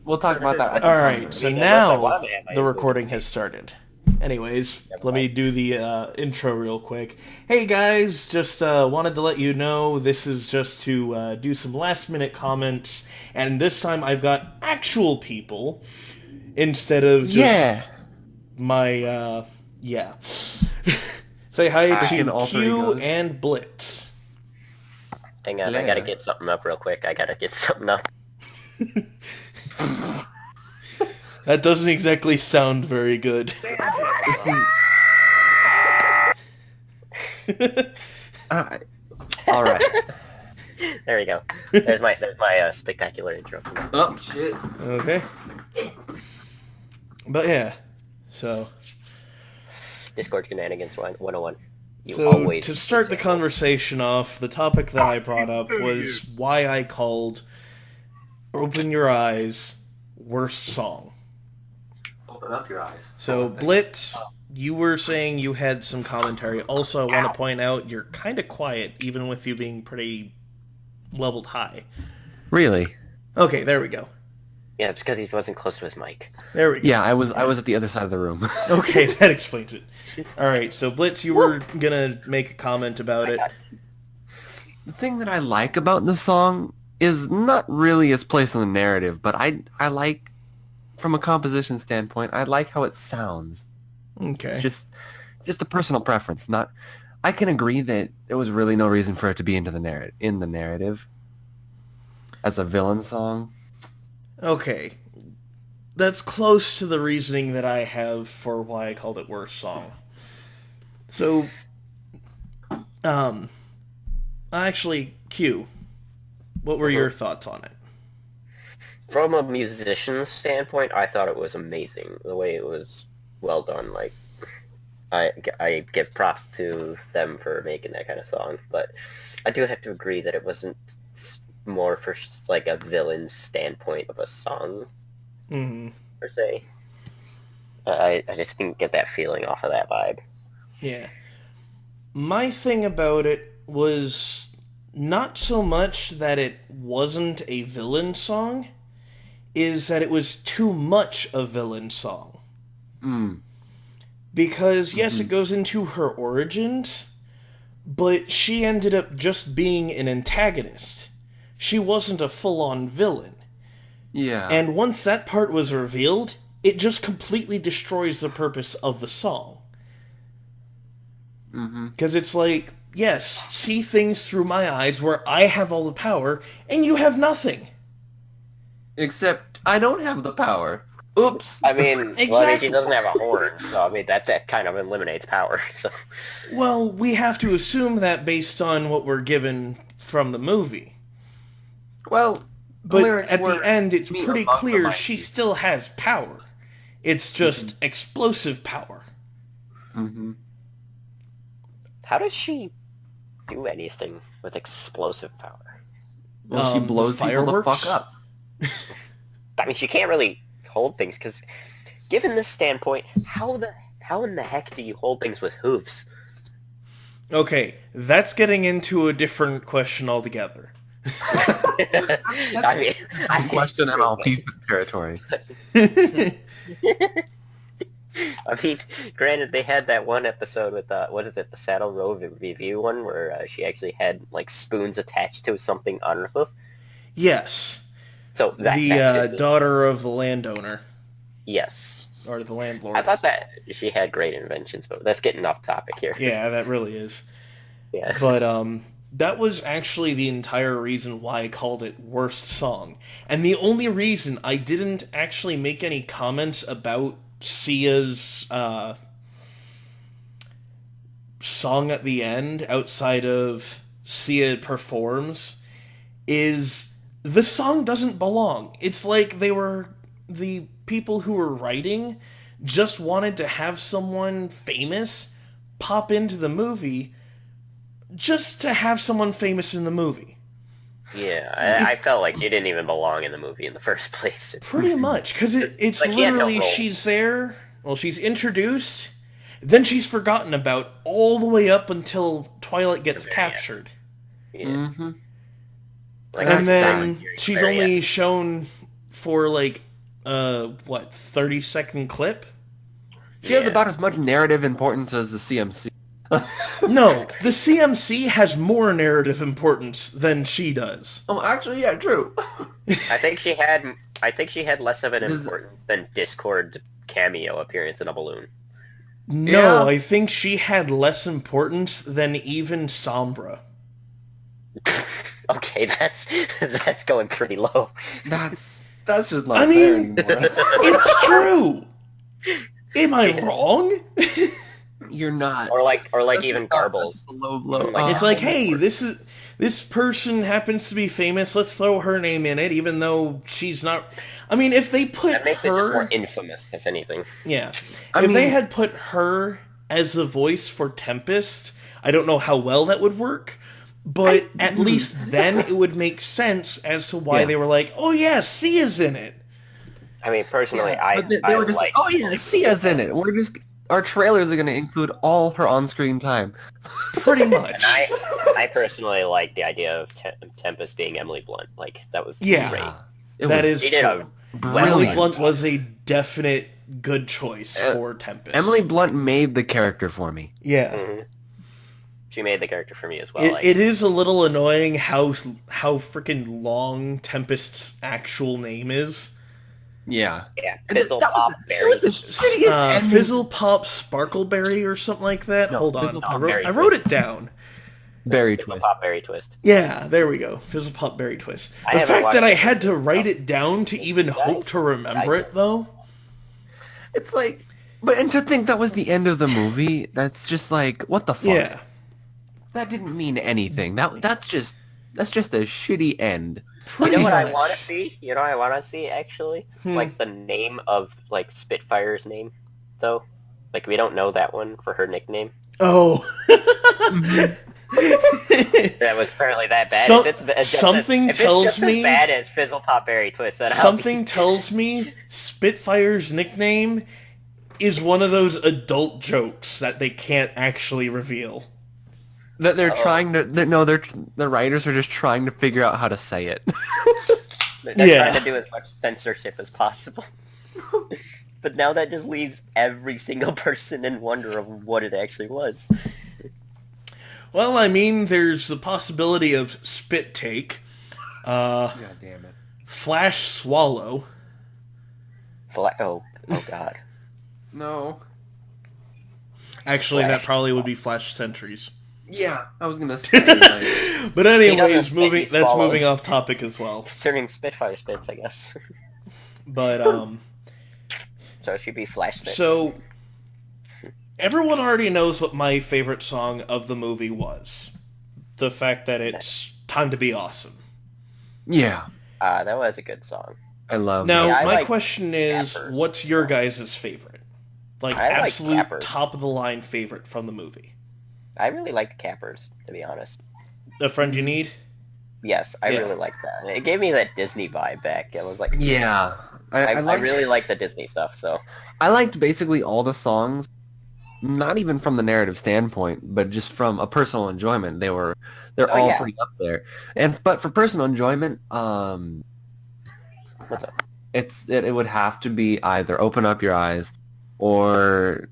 We'll talk about that. Alright, so now the recording has has. started. Anyways, let me do the intro real quick. Hey guys, just wanted to let you know this is just to do some last minute comments, and this time I've got actual people instead of just my, yeah. Say hi to Q and Blitz. Hang on, I gotta get something up real quick. That doesn't exactly sound very good. All right. There we go. There's my spectacular intro. Oh shit. Okay. But yeah, so Discord shenanigans 101. So to start the conversation off, the topic that I brought up was why I called "Open Your Eyes" worst song. Open up your eyes. So Blitz, you were saying you had some commentary. Also, I want to point out you're kind of quiet, even with you being pretty leveled high. Really? Okay, there we go. Yeah, it's because he wasn't close to his mic. There we go. Yeah, I was at the other side of the room. Okay, that explains it. All right, so Blitz, you were gonna make a comment about it. The thing that I like about the song is not really its place in the narrative, but I like, from a composition standpoint, I like how it sounds. Okay. It's just a personal preference. Not, I can agree that there was really no reason for it to be in the narrative as a villain song. Okay. That's close to the reasoning that I have for why I called it worst song. So, actually, Q, what were your thoughts on it? From a musician's standpoint, I thought it was amazing. The way it was well done. Like, I give props to them for making that kind of song, but I do have to agree that it wasn't more for like a villain's standpoint of a song, per se. I just didn't get that feeling off of that vibe. Yeah. My thing about it was not so much that it wasn't a villain song, is that it was too much a villain song. Because, yes, it goes into her origins, but she ended up just being an antagonist. She wasn't a full-on villain. Yeah. And once that part was revealed, it just completely destroys the purpose of the song. Because it's like, yes, see things through my eyes where I have all the power, and you have nothing. Except, I don't have the power. Oops. I mean, Exactly. she doesn't have a horn, so I mean that kind of eliminates power. So. Well, we have to assume that based on what we're given from the movie. Well, But at the end, it's pretty clear she still has power. It's just explosive power. How does she do anything with explosive power? Well, she blows people the fuck up. I mean, she can't really hold things, because given this standpoint, how in the heck do you hold things with hooves? Okay, that's getting into a different question altogether. I Question MLP territory. I mean, granted, they had that one episode with, what is it, the Saddle Road review one, where she actually had, like, spoons attached to something on her hoof. Yes. So the daughter of the landowner. Yes. Or the landlord. I thought that she had great inventions, but that's getting off topic here. Yeah, that really is. Yeah. But, that was actually the entire reason why I called it worst song. And the only reason I didn't actually make any comments about Sia's song at the end, outside of Sia performs, is the song doesn't belong. It's like the people who were writing just wanted to have someone famous pop into the movie just to have someone famous in the movie. Yeah, I felt like you didn't even belong in the movie in the first place. Pretty much, because it's like literally she's there, well, she's introduced, then she's forgotten about all the way up until Twilight gets captured. Yeah. Like, and then she's only shown for, like, 30-second clip? She has about as much narrative importance as the CMC. No, the CMC has more narrative importance than she does. Oh, actually, yeah, true. I think she had less of an importance than Discord cameo appearance in a balloon. No, Yeah. I think she had less importance than even Sombra. Okay, that's going pretty low. That's just not fair anymore. It's true. Am I wrong? You're not. Or like That's even just not- Garbles. that's just a low blow. Like, It's like, hey, this person happens to be famous. Let's throw her name in it, even though she's not. I mean, if they put that makes her, it just more infamous, if anything. yeah, I if they mean- had put her as the voice for Tempest, I don't know how well that would work. But at least then it would make sense as to why Yeah. they were like, oh yeah, Sia's in it. I mean, personally, But they were just like, oh yeah, Sia's in it. Our trailers are going to include all her on-screen time. Pretty much. And I personally like the idea of Tempest being Emily Blunt. Like, that was Yeah. great. That is She did true. a Emily brilliant. Blunt was a definite good choice for Tempest. Emily Blunt made the character for me. Yeah. Mhm. She made the character for me as well. It is a little annoying how freaking long Tempest's actual name is. Yeah. Yeah, And Fizzle that Pop was the Berry. shittiest ending. Fizzle Pop Sparkleberry or something like that. No, Hold on, Fizzle I Pop wrote, Berry I wrote it down. Berry Fizzle twist. Pop Berry Twist. Yeah, there we go. Fizzle Pop Berry Twist. I The haven't fact that watched I it. had to write it down to even hope to remember it, though. It's like, and to think that was the end of the movie, that's just like, what the fuck? Yeah. That didn't mean anything. That's just a shitty end. You know what I much. want to see? You know what I want to see, actually? Like, the name of, like, Spitfire's name, though. Like, we don't know that one for her nickname. Oh. That was apparently that bad. Some- if it's something if tells it's just me- as bad as Fizzle Pop Berry Twist, then Something tells me Spitfire's nickname is one of those adult jokes that they can't actually reveal. That they're trying to. The writers are just trying to figure out how to say it. They're Yeah. trying to do as much censorship as possible. But now that just leaves every single person in wonder of what it actually was. Well, I mean, there's the possibility of Spit Take, God damn it. Flash Swallow. Oh god. No. Actually, that Flash probably would be Flash Sentries. Yeah, I was gonna say. Like, But anyways, doesn't think he that's swallows. moving off topic as well. Considering Spitfire spits, I guess. But So it should be Flash Spit. so everyone already knows what my favorite song of the movie was. The fact that it's Time to Be Awesome. yeah, That was a good song. I love. Now, Yeah, I my like question is, Cappers. what's your guys' favorite? Like, I like absolute Cappers. top-of-the-line favorite from the movie. I really liked Cappers, to be honest. The Friend You Need? Yes, I Yeah. really liked that. It gave me that Disney vibe back. It was like, Yeah, I liked- really like the Disney stuff, so. I liked basically all the songs, not even from the narrative standpoint, but just from a personal enjoyment. They're all yeah. pretty up there. But for personal enjoyment, What's up? it would have to be either Open Up Your Eyes or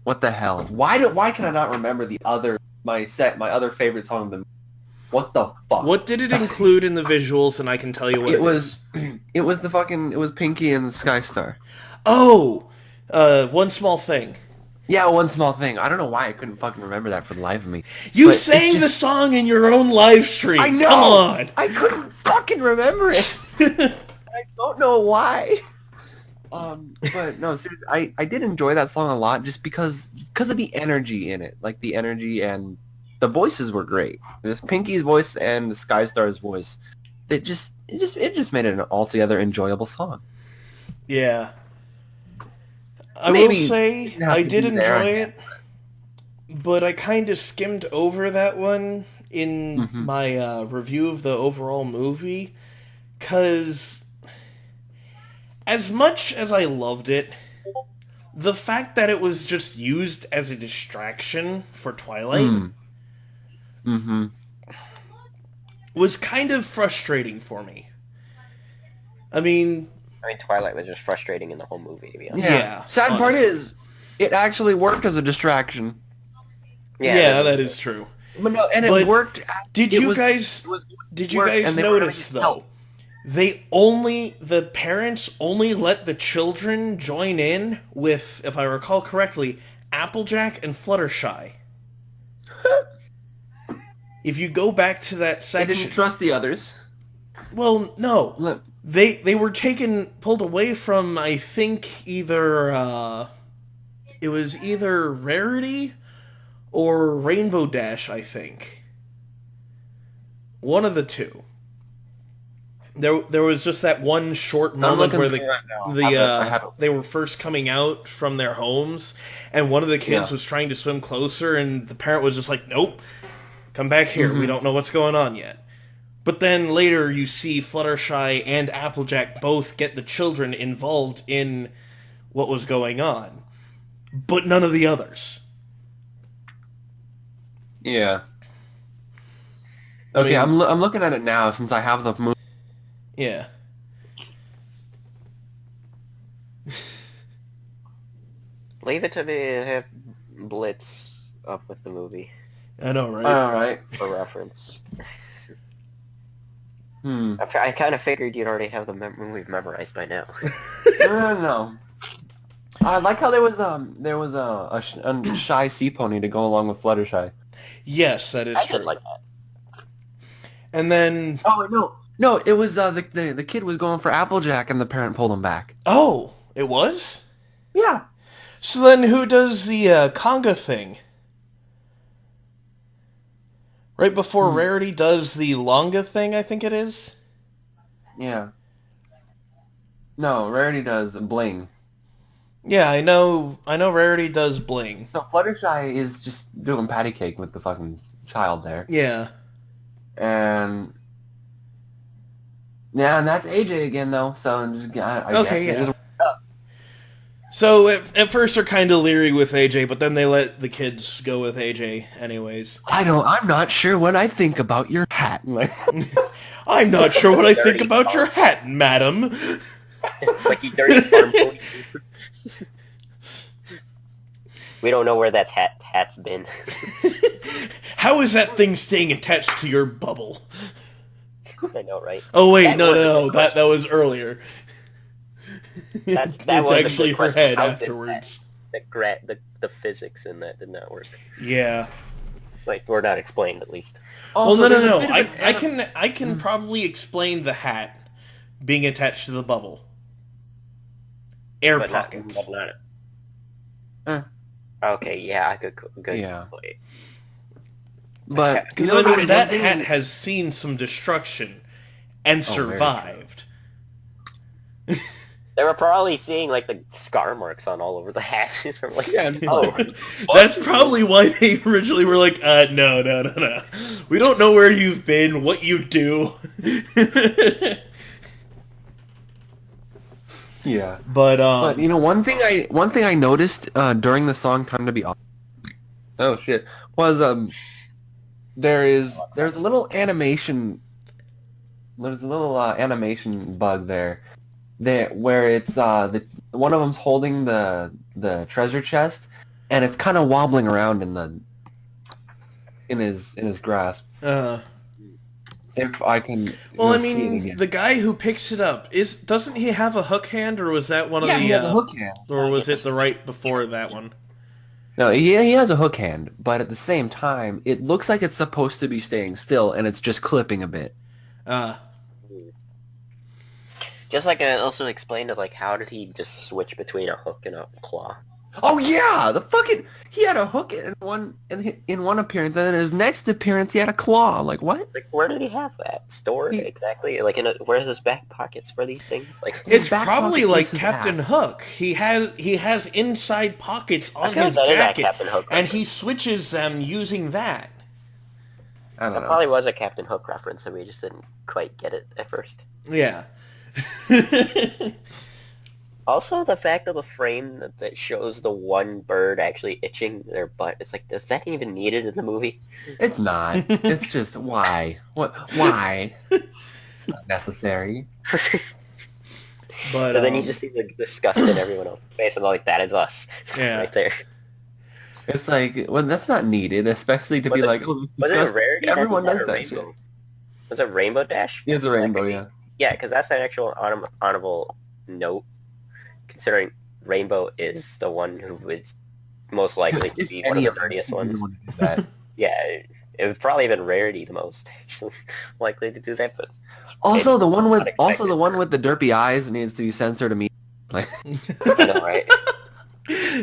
what the hell? Why can I not remember my other favorite song of the movie? What the fuck? What did it include in the visuals, and I can tell you what It it was is. it was Pinky and the Sky Star. Oh! One Small Thing. Yeah, One Small Thing. I don't know why I couldn't fucking remember that for the life of me. You But it's sang the just- song in your own live stream. I know. Come on. I couldn't fucking remember it. I don't know why. But no, seriously, I did enjoy that song a lot just because of the energy in it. Like the energy and the voices were great. This Pinky's voice and Sky Star's voice. It just made it an altogether enjoyable song. Yeah. I Maybe will say, you have I to did be there enjoy again. it, but I kind of skimmed over that one in my review of the overall movie, because as much as I loved it, the fact that it was just used as a distraction for Twilight was kind of frustrating for me. I mean, I mean, Twilight was just frustrating in the whole movie, to be honest. Yeah, Sad part honestly. is, it actually worked as a distraction. Yeah, that is true. But no, and But it worked. Did it you was- guys it was did you work, guys and they were gonna notice get though? help. The parents only let the children join in with, if I recall correctly, Applejack and Fluttershy. If you go back to that They section, didn't trust the others. well, no, Look, they were pulled away from, I think, it was either Rarity or Rainbow Dash, I think. One of the two. There was just that one short moment where they were first coming out from their homes, and one of the kids was trying to swim closer, and the parent was just like, "Nope, come back here. We don't know what's going on yet." But then later you see Fluttershy and Applejack both get the children involved in what was going on, but none of the others. Yeah. I Okay, mean- I'm looking at it now since I have the movie. Yeah. Leave it to me to have Blitz up with the movie I know, right? All right. for reference. I I kind of figured you'd already have the movie memorized by now. no. I like how there was a shy sea pony to go along with Fluttershy. Yes, that is I true. did like that. And then, Oh wait, no, it was the kid was going for Applejack and the parent pulled him back. oh, it was? Yeah. So then who does the conga thing? Right before Rarity does the longa thing, I think it is? Yeah. No, Rarity does bling. Yeah, I know Rarity does bling. So Fluttershy is just doing patty cake with the fucking child there. Yeah. And yeah, and that's AJ again though. So I Okay, guess it yeah. is- So at first they're kind of leery with AJ, but then they let the kids go with AJ anyways. I'm not sure what I think about your hat. Like, I'm not sure what I think Dirty about your hat, madam. Like you dirty farm boy. We don't know where that hat's been. How is that thing staying attached to your bubble? I know, right? Oh wait, That no, was- that was earlier. That It's was a good actually her question. head How did afterwards. The physics in that did not work. Yeah. Like, we're not explained at least. Well, also, no. there's a bit of an I can probably explain the hat being attached to the bubble. Air But pockets. Eh. Okay, yeah, good. Yeah. Point. But Because you know, I mean, that one thing- hat has seen some destruction and Oh, very true. survived. They were probably seeing like the scar marks on all over the hat. I'm like, Yeah, oh, That's probably why they originally were like, no. We don't know where you've been, what you do. Yeah. But You know, one thing I noticed during the song "Time to Be Awesome," oh shit, was there's a little animation. There's a little animation bug there, where it's one of them's holding the treasure chest, and it's kind of wobbling around in his grasp. If I can, well, I see it mean, again. the guy who picks it up doesn't he have a hook hand, or was that one of the he has a hook hand. or was it the right before that one? No, he has a hook hand, but at the same time, it looks like it's supposed to be staying still, and it's just clipping a bit. just like I also explained it, like how did he just switch between a hook and a claw? Oh yeah, he had a hook in one appearance, and in his next appearance he had a claw. Like what? Like, where did he have that stored exactly? Like, where's his back pockets for these things? Like, It's back probably pocket like is his Captain ass. Hook. He has inside pockets on feel his like that is that jacket, Captain Hook and he switches them using that. I don't that know. probably was a Captain Hook reference, and we just didn't quite get it at first. Yeah. Also, the fact of the frame that shows the one bird actually itching their butt, it's like, is that even needed in the movie? It's not. It's just why? What? Why? It's not necessary. But then you just see the disgust in everyone else's face, and like, that is us, yeah. right there. It's like, well, that's not needed, especially to be like, oh, Was it a disgusting. rarity? Everyone That's does not a that shit. rainbow. Was it Rainbow Dash? It's a rainbow, yeah. Yeah, because that's an actual honorable note, considering Rainbow is the one who is most likely to be one of the dirtiest ones. Yeah, it would probably have been Rarity the most actually likely to do that, but Also, the one with unexpected. the derpy eyes needs to be censored immediately. Like, I know, right?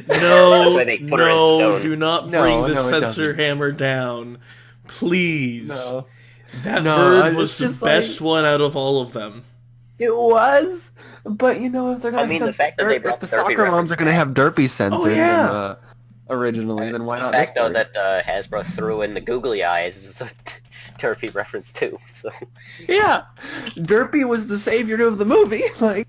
No, why they put her in stone. do not No, bring the no, it censor doesn't. hammer down. Please. no, That No, bird it's was the just best like- one out of all of them. it was. But you know, if they're gonna, I mean, censor the fact that they if brought the the derpy soccer moms are gonna have derpy censored, Oh, yeah. originally, then why The not fact this though bird? that Hasbro threw in the googly eyes is a Turfy reference too. So Yeah, derpy was the savior of the movie. Like,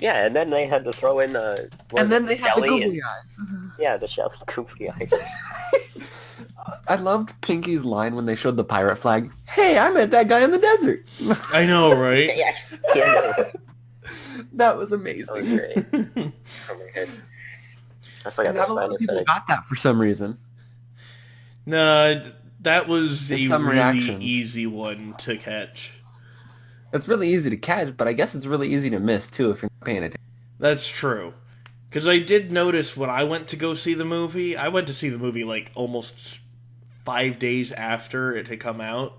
yeah, and then they had to throw in and then they had the Shelly googly eyes. yeah, the Shelly googly eyes. I loved Pinky's line when they showed the pirate flag. Hey, I met that guy in the desert. I know, right? yeah, that That was was amazing. great. Oh my god. I still got And the not a lot sign of people inside. got that for some reason. No, that was It's a some really reaction. easy one to catch. It's really easy to catch, but I guess it's really easy to miss too if you're not paying attention. That's true. Because I did notice when I went to go see the movie, I went to see the movie like almost 5 days after it had come out.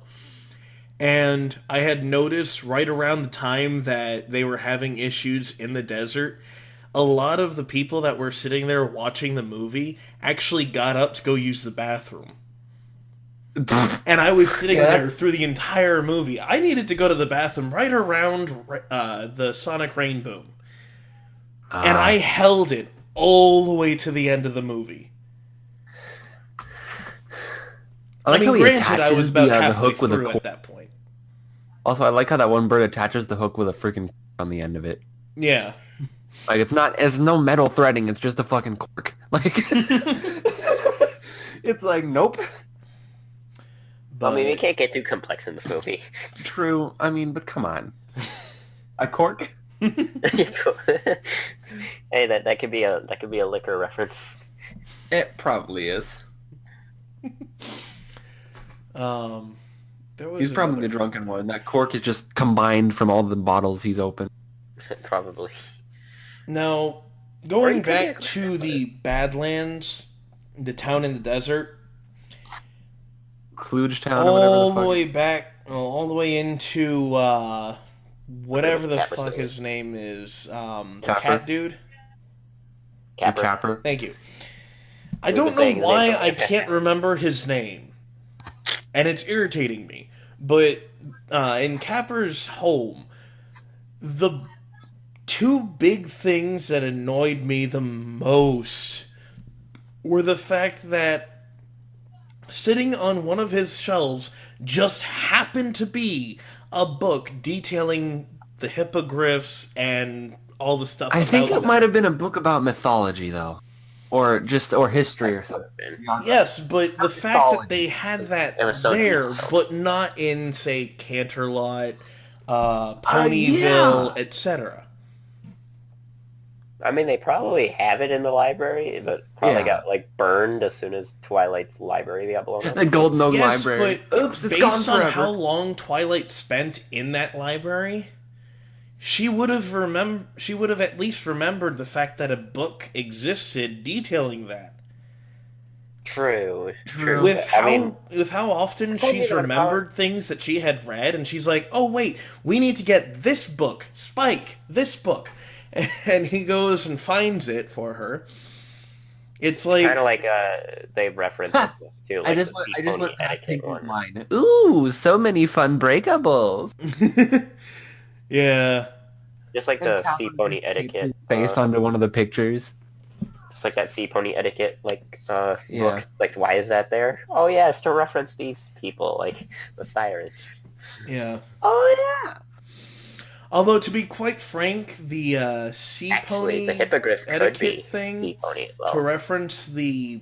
And I had noticed right around the time that they were having issues in the desert, a lot of the people that were sitting there watching the movie actually got up to go use the bathroom. And I was sitting Yeah. there through the entire movie. I needed to go to the bathroom right around the Sonic Rain Boom. And I held it all the way to the end of the movie. I like mean, how he granted, I attaches was about the halfway hook with a through cork. at that point. Also, I like how that one bird attaches the hook with a freaking on the end of it. Yeah. Like, it's no metal threading, it's just a fucking cork. Like, it's like, nope. But I mean, we can't get too complex in this movie. True, I mean, but come on. A cork? Hey, that could be a liquor reference. It probably is. there was He's probably another- the drunken one. That cork is just combined from all the bottles he's opened. Probably. Now, Or going you could back get- to the Badlands, the town in the desert, Klugetown or whatever all the the fuck. way back, all the way into whatever the Capper fuck City. his name is, the Capper? cat dude. The Capper. capper. Thank you. I We've don't been know saying his why name. I can't remember his name, and it's irritating me. But in Capper's home, the two big things that annoyed me the most were the fact that sitting on one of his shelves just happened to be a book detailing the hippogriffs and all the stuff I think about it them. might have been a book about mythology, though. Or history or something. Yes, but the fact that they had that It was so there, detailed. but not in, say, Canterlot, Ponyville, yeah. etc. I mean, they probably have it in the library, but probably Yeah. got like burned as soon as Twilight's library got blown up. The Golden Oak Yes, Library. but Oops, it's gone based on forever. how long Twilight spent in that library, she would have at least remembered the fact that a book existed detailing that. True. True. With I mean, how often Told me she's about remembered things that she had read, and she's like, "Oh wait, we need to get this book, Spike, this book," and he goes and finds it for her. It's like, kind of like they reference it too, like I just the went Pony past etiquette Pinky's one. line. Ooh, so many fun breakables. yeah, Just like the sea pony etiquette. Face onto one of the pictures. Just like that sea pony etiquette, like Yeah. book. Like, why is that there? Oh yeah, it's to reference these people, like the sirens. yeah. Oh yeah. Although, to be quite frank, the sea Actually, pony the hippogriffs could etiquette be thing sea pony as to well. reference the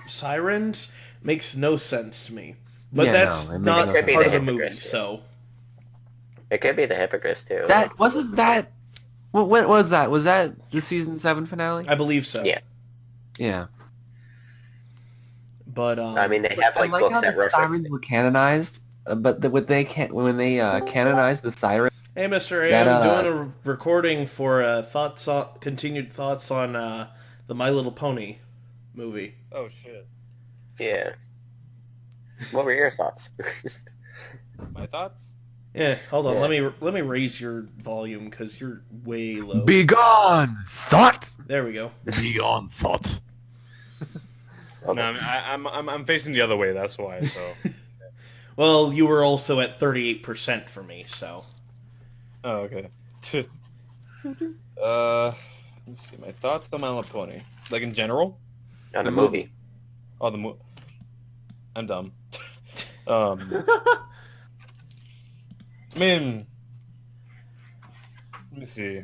sirens makes no sense to me. But Yeah, that's no, it makes not no part sense. of the Could be the movie, hippogriffs, so... It could be the hippogriffs too. That wasn't that. What was that? Was that the season 7 finale? I believe so. Yeah. Yeah. But I mean, they have I like like books how that the reference sirens were canonized, but when they canonized the siren. hey, Mr. A, That, I'm doing a recording for continued thoughts on the My Little Pony movie. Oh shit. Yeah. What were your thoughts? My thoughts? Yeah, hold on. Yeah. Let me raise your volume because you're way low. Begone, thought. There we go. Begone, thought. No, I mean, I'm facing the other way. That's why. So. Well, you were also at 38% for me, so. Oh, okay. Let's see. My thoughts on My Little Pony, like in general. On the movie. Oh, the movie. I'm dumb. I mean, let me see.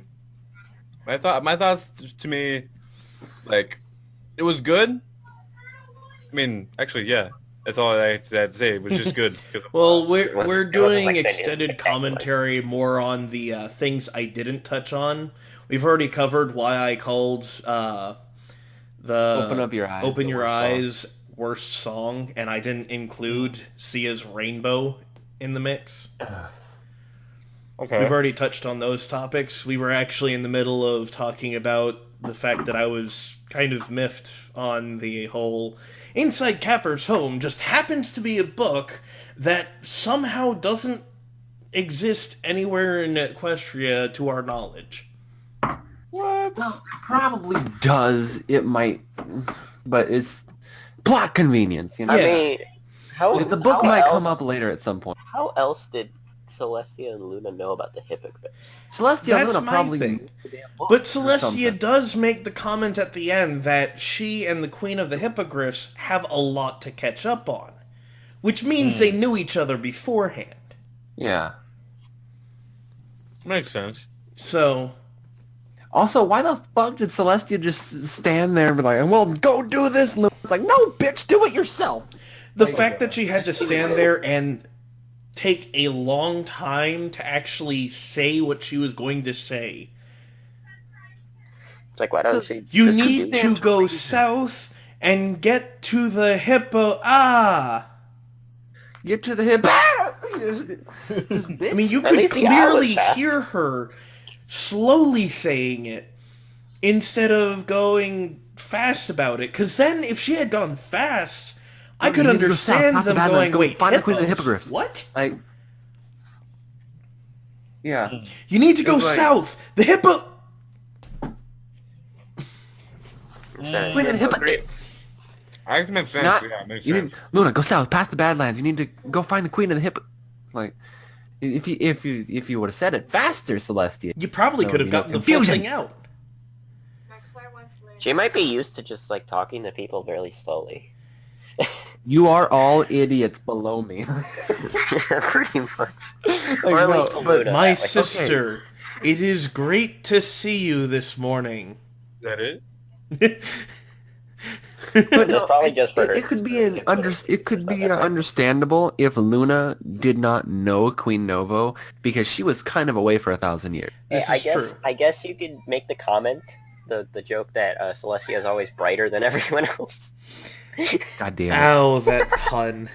My thoughts to me, like, it was good. I mean, actually, yeah. That's all I had to say. It was just good. Well, It wasn't- we're it wasn't doing like saying extended it. commentary more on the things I didn't touch on. We've already covered why I called the Open Up Your Eyes, Open the Your worst Eyes worst song, and I didn't include Sia's Rainbow in the mix. Okay. We've already touched on those topics. We were actually in the middle of talking about the fact that I was kind of miffed on the whole Inside Capper's Home just happens to be a book that somehow doesn't exist anywhere in Equestria to our knowledge. What? Well, it probably does. It might, but it's plot convenience. You know, Yeah. I mean, the book how might else, come up later at some point. How else did Celestia and Luna know about the hypocrite? Celestia That's Luna my probably thing. knew the damn book But or Celestia something. does make the comment at the end that she and the Queen of the Hippogriffs have a lot to catch up on, which means they knew each other beforehand. Yeah. Makes sense. So, Also, why the fuck did Celestia just stand there and be like, "Well, go do this"? And Luna's like, "No, bitch, do it yourself." the fact that she had to stand there and take a long time to actually say what she was going to say. It's like, why don't she? You just need do- to go south and get to the hippo. Ah! Get to the hip. I mean, you At could least the hour was clearly fast. hear her slowly saying it instead of going fast about it. Because then, if she had gone fast, I could you need to go south, understand past the them Badlands, going, go wait, find the Queen of the hippos? Hippogriffs." What? Like, yeah. You need to go It's like- south! The hippo... Saying- Queen of the Hippogriffs. I can make sense. Not, Yeah, it makes you sense. need Luna, go south, past the Badlands. You need to go find the Queen of the Hippo. Like, if you would have said it faster, Celestia. You probably No, could have you know, gotten the full confusion. thing out. She might be used to just like talking to people very slowly. You are all idiots below me. Pretty much. Like, Or at no, least to but Luna, My that way. sister, it is great to see you this morning. Is that it? But no, Probably just for her. it could be understandable if Luna did not know Queen Novo because she was kind of away for 1,000 years. This I is guess true. I guess you could make the comment, the joke that Celestia is always brighter than everyone else. God damn it. Ow, that pun.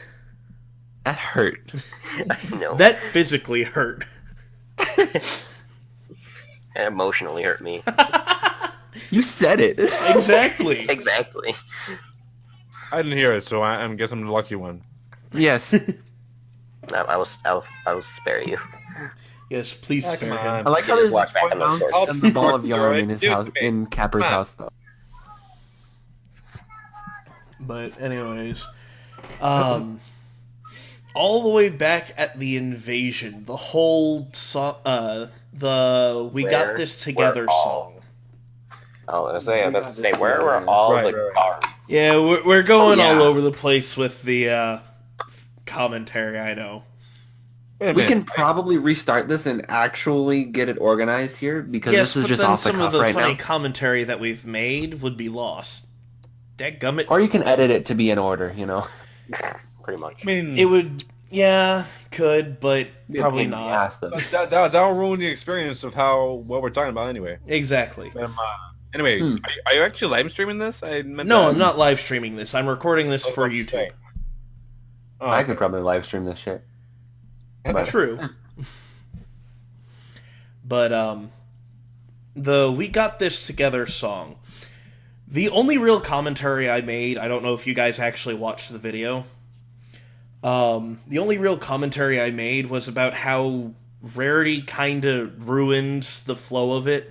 That hurt. I know. That physically hurt. It emotionally hurt me. You said it. Exactly. Exactly. I didn't hear it, so I guess I'm the lucky one. Yes. I will spare you. Yes, please Ah, spare come him. on. I like how there's the Walk back toy on those mouse swords. and the ball of yarn Alright, in his do house, it. in Capper's Come on. house, though. But anyways, all the way back at the invasion, the whole the "We Got Where This Together" we're all- song. I was about to say, where were all Right, the right. guards? Yeah, we're going Oh, yeah. all over the place with the commentary. I know. Wait a We minute. can probably restart this and actually get it organized here because Yes, this is but just then off the some of cuff the right funny now. commentary that we've made would be lost. Dadgummit. Or you can edit it to be in order, you know. Pretty much. It would Yeah, could, but Be a probably pain in the not. ass, though. That'll ruin the experience of what we're talking about anyway. Exactly. Anyway, are you actually live streaming this? I meant No, to I'm ask. not live streaming this. I'm recording this for Okay. YouTube. Oh, I could probably live stream this shit. But True. But the We Got This Together song. The only real commentary I made, I don't know if you guys actually watched the video. The only real commentary I made was about how Rarity kind of ruins the flow of it.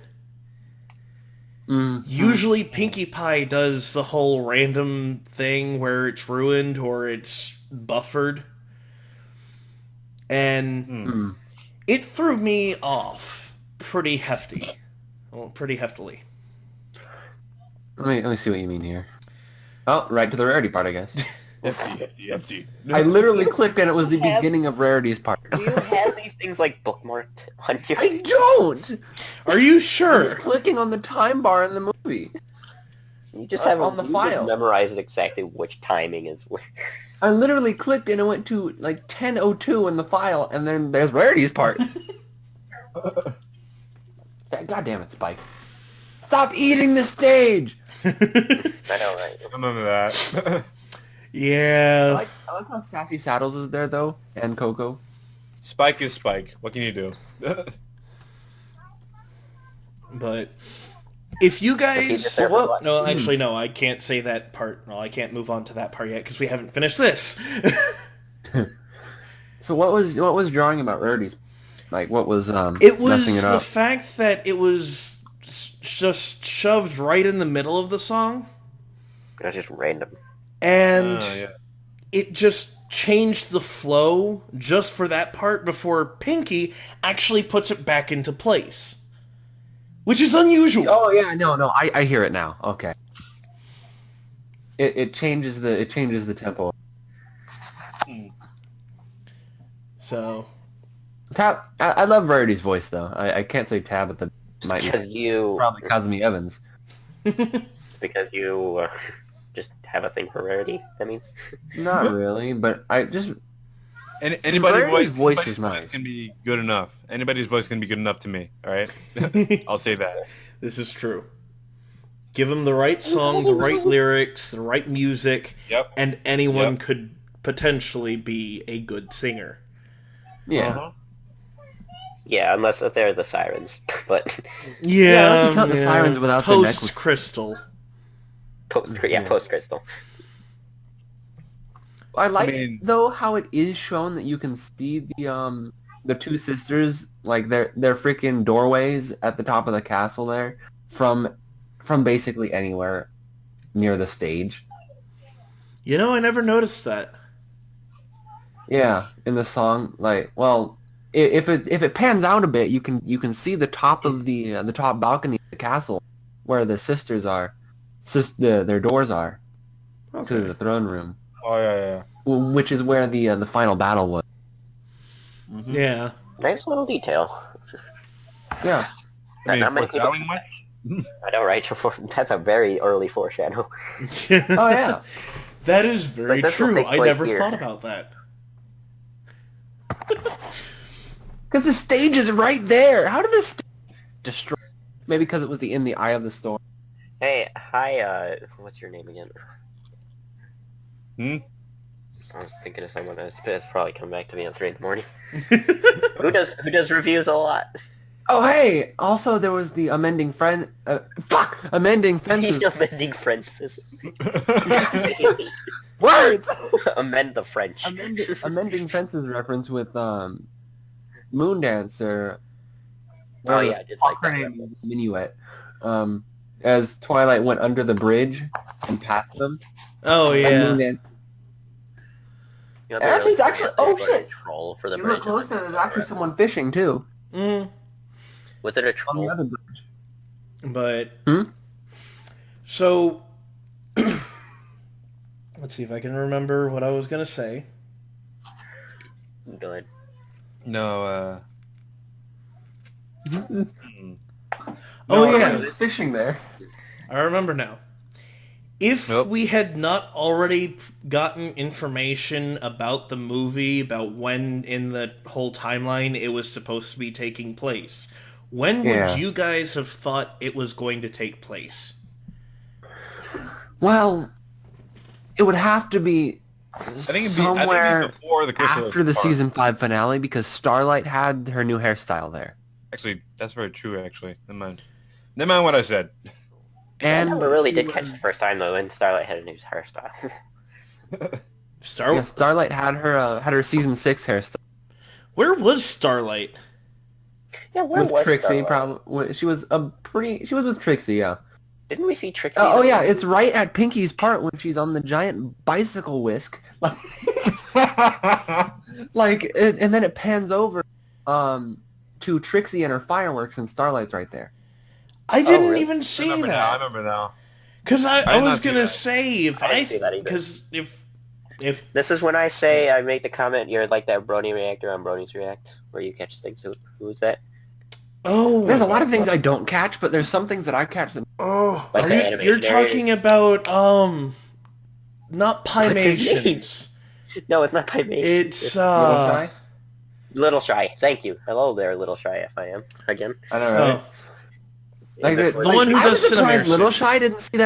Usually Pinkie Pie does the whole random thing where it's ruined or it's buffered. And it threw me off pretty heftily. let me see what you mean here. Oh, right to the Rarity part, I guess. FT. I literally clicked and it was the beginning of Rarity's part. Do you have these things like bookmarked on your... I don't! Are you I was sure? clicking on the time bar in the movie. You just have on the you file. Just memorized exactly which timing is where. I literally clicked and it went to like 10:02 in the file, and then there's Rarity's part. God damn it, Spike! Stop eating the stage. I know, right? None of that. I Yeah. like how Sassy Saddles is there though, and Coco. Spike is Spike. What can you do? But if you Was he guys... just there for what? No, actually, no, I can't say that part. No, I can't move on to that part yet because we haven't finished this. So what was drawing about Rarity's? Like what was It was messing it the up? fact that it was just shoved right in the middle of the song, That's just random. and Yeah. it just changed the flow just for that part before Pinky actually puts it back into place, which is unusual. Oh yeah, no, I hear it now. Okay. It changes the tempo. So Tab, I love Rarity's voice though. I can't say Tab at the might be Because you... probably Cosme Evans. It's because you just have a thing for rarity, that means? Not really, but I just Anybody's Rarity's voice anybody's is nice. can be good enough. Anybody's voice can be good enough to me. All right, I'll say that. this is true. Give him the right song, the right lyrics, the right music, Yep. and anyone Yep. could potentially be a good singer. yeah. Uh-huh. Yeah, unless they're the sirens. But Yeah, unless you count the sirens without their necklace. Post Crystal. post Crystal. I like mean- though how it is shown that you can see the two sisters, like their freaking doorways at the top of the castle there from basically anywhere near the stage. You know, I never noticed that. Yeah, in the song, like, well, if it pans out a bit, you can see the top of the top balcony of the castle where the sisters are, their doors are to the throne room, Oh yeah. which is where the final battle was. Yeah. Nice little detail. Yeah, I Not mean, many people- foreshadowing much? I know, right? That's a very early foreshadow. oh yeah. That is very Like, this will true. take I place never here. thought about that. Because the stage is right there. How did this stage destroy? Maybe because it was in the eye of the storm. Hey, hi, what's your name again? Hmm? I was thinking of someone that's probably come back to me at 3 in the morning. Who does reviews a lot? Oh hey! Also, there was the amending amending fences. Amending French. Words. Amend the French. amending fences reference with Moondancer. Oh yeah, I did like Her that. name was Minuet. As Twilight went under the bridge and past them. Oh, And yeah. Moondan- You know, And they he's actually- they oh, put shit. a troll for the you bridge. look closer, there's actually someone fishing too Mm, Was it a on the troll? other bridge. but... Hmm? So... let's see if I can remember what I was going to say. Go ahead. No. Oh, No, yeah. There's fishing there. I remember now. If Nope. we had not already gotten information about the movie, about when in the whole timeline it was supposed to be taking place, when would Yeah. you guys have thought it was going to take place? Well, it would have to be think it'd be somewhere before the Chrysalis after the part. season 5 finale because Starlight had her new hairstyle there. Actually, that's very true. Actually, never mind. Never mind what I said. And I never really she did was- catch the first time though when Starlight had a new hairstyle. Star. Yeah, Starlight had her season 6 hairstyle. Where was Starlight? Yeah, where With was Trixie, Starlight? probably. She was with Trixie, yeah. Didn't we see Trixie? Oh yeah, it's right at Pinky's part when she's on the giant bicycle whisk, like, and then it pans over, to Trixie and her fireworks, and Starlight's right there. I didn't really? even I see remember now. I that. remember now. Because I did was not see gonna that. say if I didn't see that either. because if This is when I say I make the comment. You're like that Brony reactor on Bronies React, where you catch things. Who is that? oh There's a lot of things I don't catch, but there's some things that I catch. That oh Like are the you, animation you're talking about not What's his name? Pymations. No, it's not Pymations. It's Little Shy? Little Shy. Thank you. Hello there, Little Shy. FIM again. I know, right? oh, Like, Before the one who I was does surprised Little Cinemersics. Shy didn't see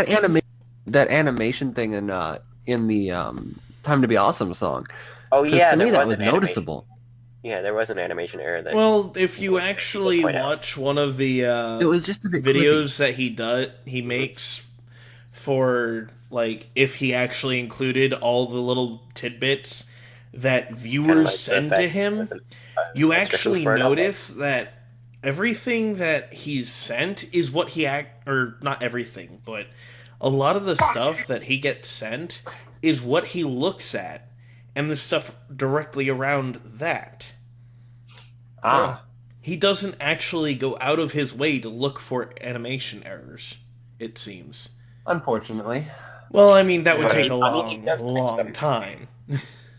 that animation thing in the Time to Be Awesome song. Oh 'Cause yeah, to me there that was was an animation. noticeable. Yeah, there was an animation error. That well, if you actually point out. watch one of the It was just a bit videos that he makes for like if he actually included all the little tidbits that viewers Kinda like the send to effect him, with you extra actually for an notice that everything that he's sent is what or not everything, but a lot of the stuff that he gets sent is what he looks at, and the stuff directly around that. Ah. He doesn't actually go out of his way to look for animation errors, it seems. Unfortunately. Well, I mean, that would Yeah. take a I mean, he does catch long them. time.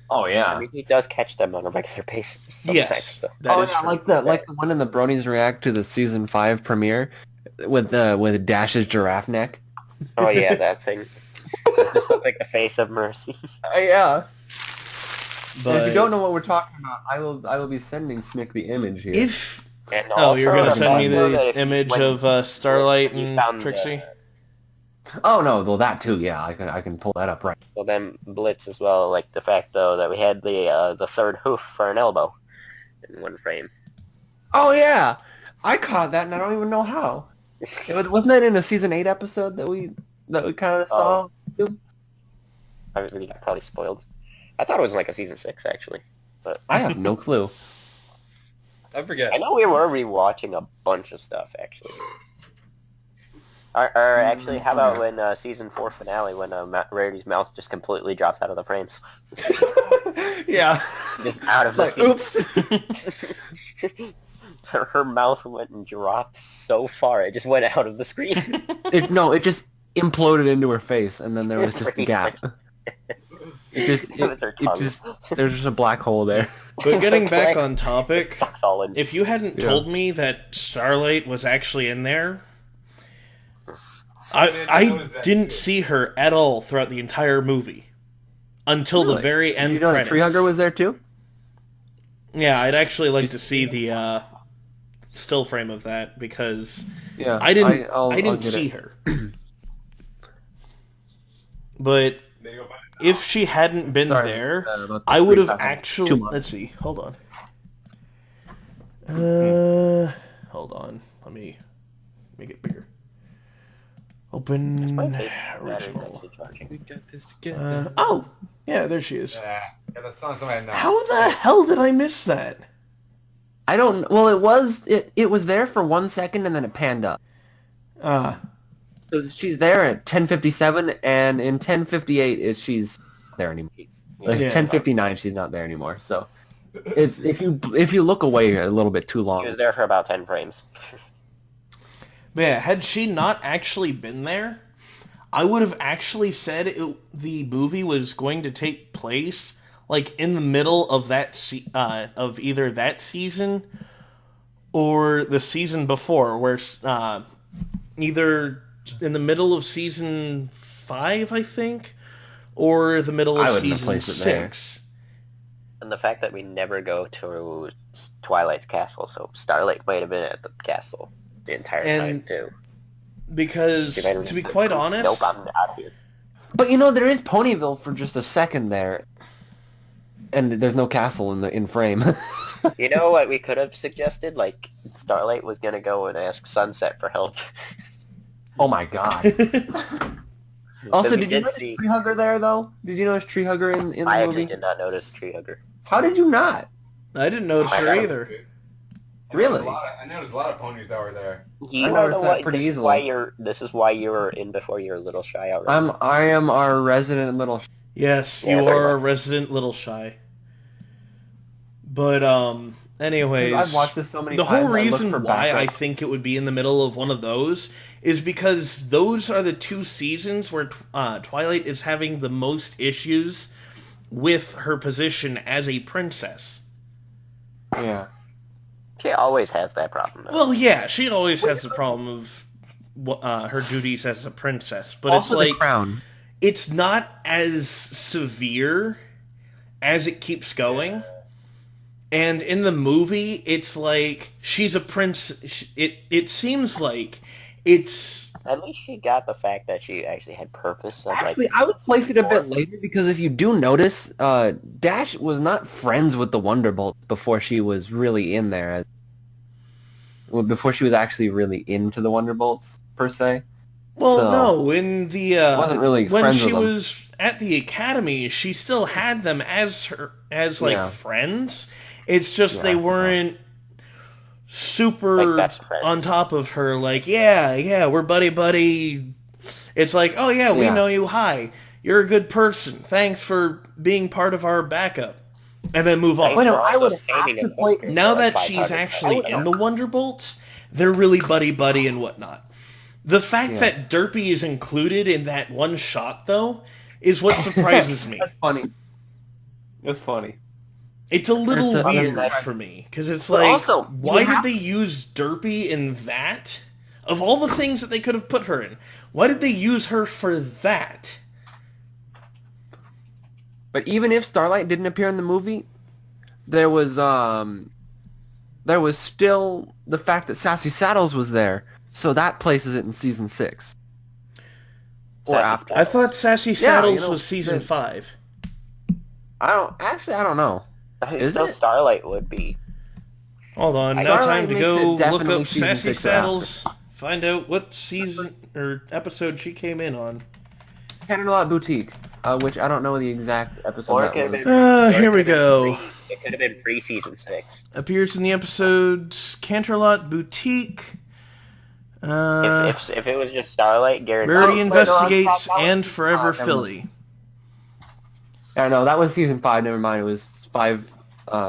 Oh yeah. I mean, he does catch them on a regular basis. Sometimes, Yes, though. that is true. like the one in the Bronies react to the season 5 premiere with Dash's giraffe neck. Oh yeah, that thing. Does this look like the face of Mercy? Yeah. But If you don't know what we're talking about, I will be sending Snick the image here. if And oh, you're gonna also send me remember that the if you image went- of Starlight you and found Trixie. Oh no, well that too. Yeah, I can pull that up right. Well, then Blitz as well. Like the fact though that we had the third hoof for an elbow in one frame. Oh yeah, I caught that, and I don't even know how. Wasn't that in a season 8 episode that we kind of saw? I really got probably spoiled. I thought it was like a season 6 actually. But I have no clue. I forget. I know we were rewatching a bunch of stuff actually. Or actually, how about when season 4 finale when Rarity's mouth just completely drops out of the frames, Yeah. just out of the Like, scene. oops. Her mouth went and dropped so far it just went out of the screen. It just imploded into her face, and then there was just a Right. gap. There's just a black hole there. But getting back Like, on topic, sucks all in. if you hadn't told me that Starlight was actually in there, I didn't see her at all throughout the entire movie until the Really? very end You know that credits. Tree Hugger was there too? Yeah, I'd actually like to see the still frame of that because Yeah. I didn't I'll didn't get see it. her. But There you go, find it. if she hadn't been Sorry, there, about the I would have 3,000. actually. 2 months. Let's see. Hold on. Hold on. Let me make it bigger. Open My face battery's original. actually charging. We got this together. Oh, yeah, there she is. Yeah, that song's somewhere now. How the hell did I miss that? I don't. Well, it was there for 1 second, and then it panned up. So she's there at 10:57, and in 10:58 she's there anymore. Like Yeah. 10:59, she's not there anymore. So it's if you look away a little bit too She long. was there for about 10 frames. But yeah, had she not actually been there, I would have actually said the movie was going to take place like in the middle of that of either that season or the season before, where either in the middle of season 5, I think, or the middle of I wouldn't have season placed it there. 6. And the fact that we never go to Twilight's castle, so Starlight might have been at the castle the entire time, too. Because, She might have to be just quite been, honest... Nope, I'm out of here. But there is Ponyville for just a second there, and there's no castle in frame. You know what we could have suggested? Like, Starlight was gonna go and ask Sunset for help. Oh my god. Also, we did you did notice see- Tree Hugger there, though? Did you notice Tree Hugger in the I movie? actually did not notice Tree Hugger. How did you not? I didn't notice her either. Really? I noticed a lot of ponies that were there. You I know noticed that what? pretty This is easily. why you were in before you were a little shy already. I am our resident little... Yes, Yeah, you pretty are a much. resident little shy. But, anyways... I've watched this so many the times. whole I look reason for why I backup. think it would be in the middle of one of those is because those are the 2 seasons where Twilight is having the most issues with her position as a princess. Yeah. She always has that problem, though. Well, yeah, she always has the problem of her duties as a princess, but Also it's the like crown. it's not as severe as it keeps going. And in the movie, it's like she's a prince. It seems like it's At least she got the fact that she actually had purpose. Of, Actually, like, I would place it a bit later because if you do notice, Dash was not friends with the Wonderbolts before she was really in there. Before she was actually really into the Wonderbolts, per se. well, So, no. In the wasn't really when friends she with them. was at the academy, she still had them as Yeah. friends. It's just Yeah, they that's weren't super Like best friends. on top of her. Like, yeah, we're buddy. It's like, oh yeah, we Yeah. know you. Hi, you're a good person. Thanks for being part of our backup. And then move on. Wait, no, For I also would have saving to him play... for, Now like, that she's 500 actually times. in the Wonderbolts, they're really buddy and whatnot. The fact Yeah. that Derpy is included in that one shot, though, is what surprises me. That's funny. That's funny. It's a little It's a- weird for me, because it's But like, also, why you did have- they use Derpy in that? Of all the things that they could have put her in, why did they use her for that? But even if Starlight didn't appear in the movie, there was still the fact that Sassy Saddles was there, so that places it in season 6. Or Sassy after. I thought Sassy Saddles know, was season the- 5. I don't know. Is Still it? Starlight would be. Hold on, I now Starlight time to makes go it look definitely up season Sassy 6 or Saddles, find out what season or episode she came in on. Canterlot Boutique, which I don't know the exact episode Or that it could have was. been. or Here it we could have go. been it could have been pre-season 6. Appears in the episodes Canterlot Boutique, If it was just Starlight, guaranteed. Rarity no, Investigates, that was and season Forever 5, Philly. Yeah, no, that was season 5, never mind, it was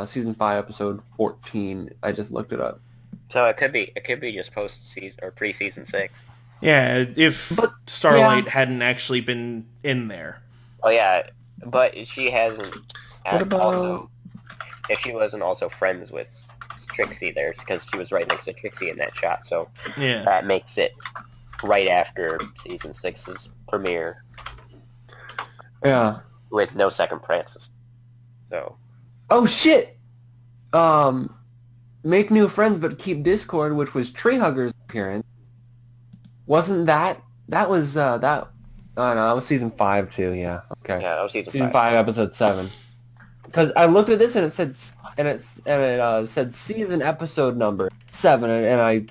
season 5, episode 14. I just looked it up. So it could be just post-season or pre-season 6. Yeah, if But- Starlight hadn't actually been in there. Oh yeah, but she hasn't. What about- Also, if she wasn't also friends with Trixie there, because she was right next to Trixie in that shot, so Yeah. that makes it right after season 6's premiere Yeah. with no second Francis. So Oh shit! Make new friends but keep Discord, which was Treehugger's appearance. Wasn't that was that? Oh no, that was season 5 too. Yeah. Okay. yeah, that was season Season 5. 5, episode 7. Because I looked at this and it said said season episode number 7, and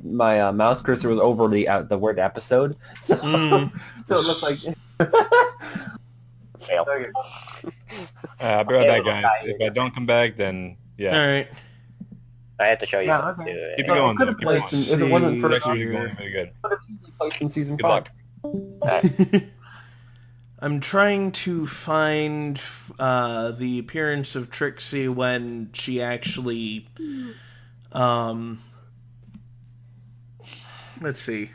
my mouse cursor was over the word episode, so so it looked like. Fail. Okay. I'll be right back, guys. If I don't come back, then yeah. Alright. I have to show you. Yeah, how to okay. do it. Keep Well, going, it could though. have Keep placed going. if it wasn't See for It's actually really going really good. placed in season Good 5. luck. I'm trying to find the appearance of Trixie when she actually let's see.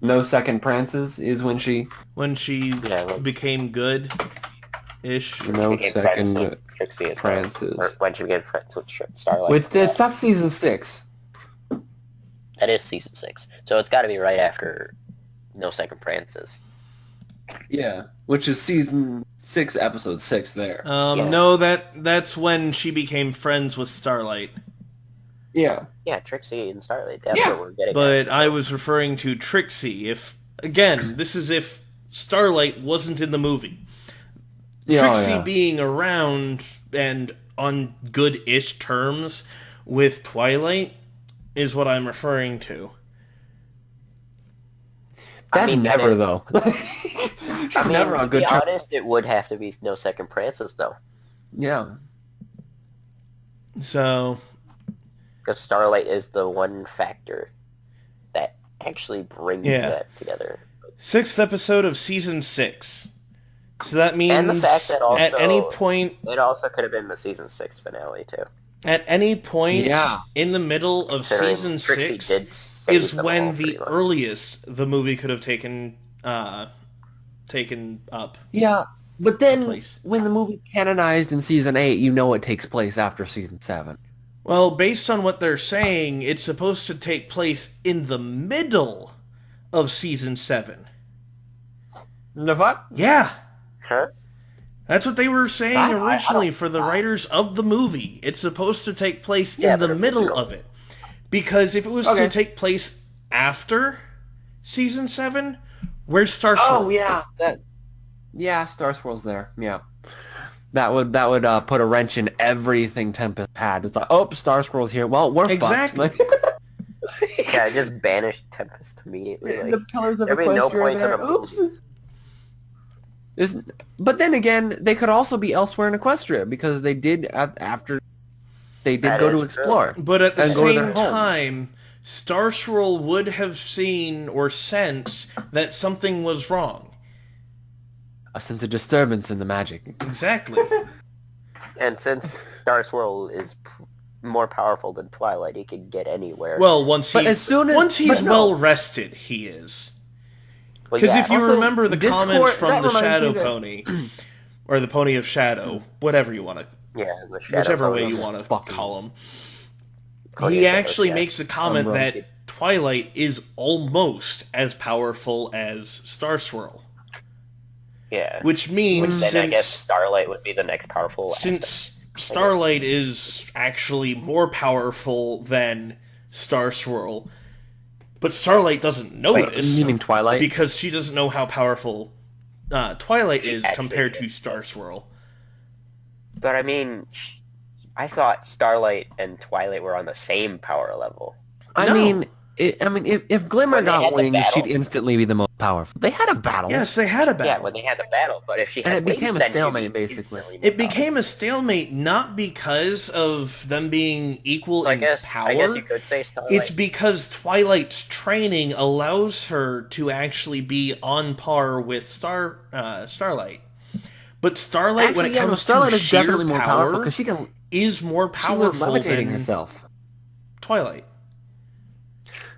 No second prances is when she When she Yeah, like- became good ish. no Became friends second with Trixie as well. prances. Or when she became friends with Starlight. Which that's season 6. That is season 6. So it's got to be right after No Second Francis. Yeah, which is season 6, episode 6 there. No, that's when she became friends with Starlight. Yeah. Yeah, Trixie and Starlight. That's Yeah. what we're getting But at. I was referring to Trixie. This is if Starlight wasn't in the movie. Yeah, Trixie yeah. being around and on good-ish terms with Twilight is what I'm referring to. That's never, though. I mean, never to on good be terms. honest, it would have to be No Second Francis, though. Yeah. So, Because Starlight is the one factor that actually brings that together. 6th episode of season 6. So that means And the fact that also, at any point... It also could have been the season 6 finale, too. At any point in the middle of Considering season Trixie 6 did save is them when all, the pretty much. earliest the movie could have taken up. Yeah, but then place. when the movie's canonized in season 8, you know it takes place after season 7. Well, based on what they're saying, it's supposed to take place in the middle of season 7. The fuck? Yeah. Huh? That's what they were saying I originally don't- for the writers of the movie. It's supposed to take place Yeah, in the but middle original. of it. Because if it was Okay. to take place after season 7, where's Star Swirl? Oh yeah, yeah, Star Swirl's there. Yeah, that would put a wrench in everything Tempest had. It's like, oh, Star Swirl's here. Well, we're Exactly. fucked. Yeah, I just banished Tempest immediately. Like, Like, the pillars of there'd be no Equestria point to there. the Oops. movie. But then again, they could also be elsewhere in Equestria because they did after they did That go to is explore. But at the And go to their same homes. time, Star Swirl would have seen or sensed that something was wrong. A sense of disturbance in the magic. Exactly. And since Star Swirl is more powerful than Twilight, he can get anywhere. Well, once But as soon as- once he's but no. well rested, he is. Well, Because yeah, if you also, remember the Discord- comments from that the reminds Shadow me that- Pony, or the Pony of Shadow, whatever you want to, yeah, the Shadow whichever way Pony. you want to Fucking- call him, Pony he of Shadow, actually yeah. makes a comment right. that Twilight is almost as powerful as Star Swirl, Yeah. which means Then I guess since Starlight would be the next powerful. since Starlight is actually more powerful than Star Swirl, but Starlight doesn't know Wait, this you mean Twilight? because she doesn't know how powerful Twilight She is actually compared to is. Star Swirl. But I mean, I thought Starlight and Twilight were on the same power level. I No. mean, if Glimmer When they got had the wings, battle. she'd instantly be the most powerful. They had a battle. Yes, they had a battle. Yeah, when they had the battle, but if she And had it became wings, a then she'd stalemate, be basically. instantly It more became a stalemate not because of them being equal powerful. in power. I guess you could say Starlight. It's because Twilight's training allows her to actually be on par with Starlight. But Starlight, when it Actually, comes Starlight to is sheer definitely more powerful power, because she was is more powerful levitating than herself. Twilight.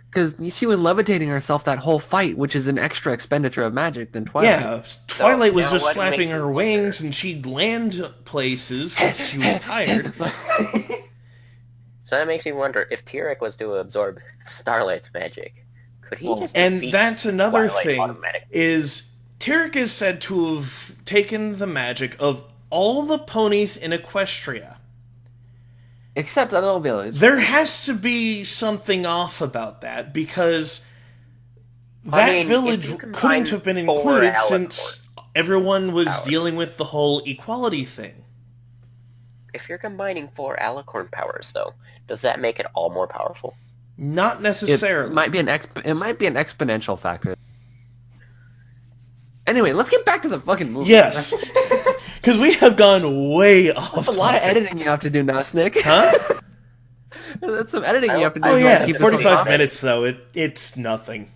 Because she was levitating herself that whole fight, which is an extra expenditure of magic than Twilight. Yeah, Twilight was now just what flapping makes me her wonder- wings, and she'd land places because she was tired. So that makes me wonder if Tyrek was to absorb Starlight's magic, could he just And defeat that's another Twilight thing, automatically? is Tyrek is said to have taken the magic of all the ponies in Equestria. Except that little village. There has to be something off about that, because that I mean, village if you combine couldn't have been 4 included Alicorn since everyone was powers. dealing with the whole equality thing. If you're combining 4 Alicorn powers, though, does that make it all more powerful? Not It necessarily. might be an exponential factor. Anyway, let's get back to the fucking movie. Yes. Because we have gone way off That's a lot of topic. editing you have to do now, Snick. Huh? That's some editing you have to do. Oh to yeah, keep this 45 on topic. minutes though. It's nothing.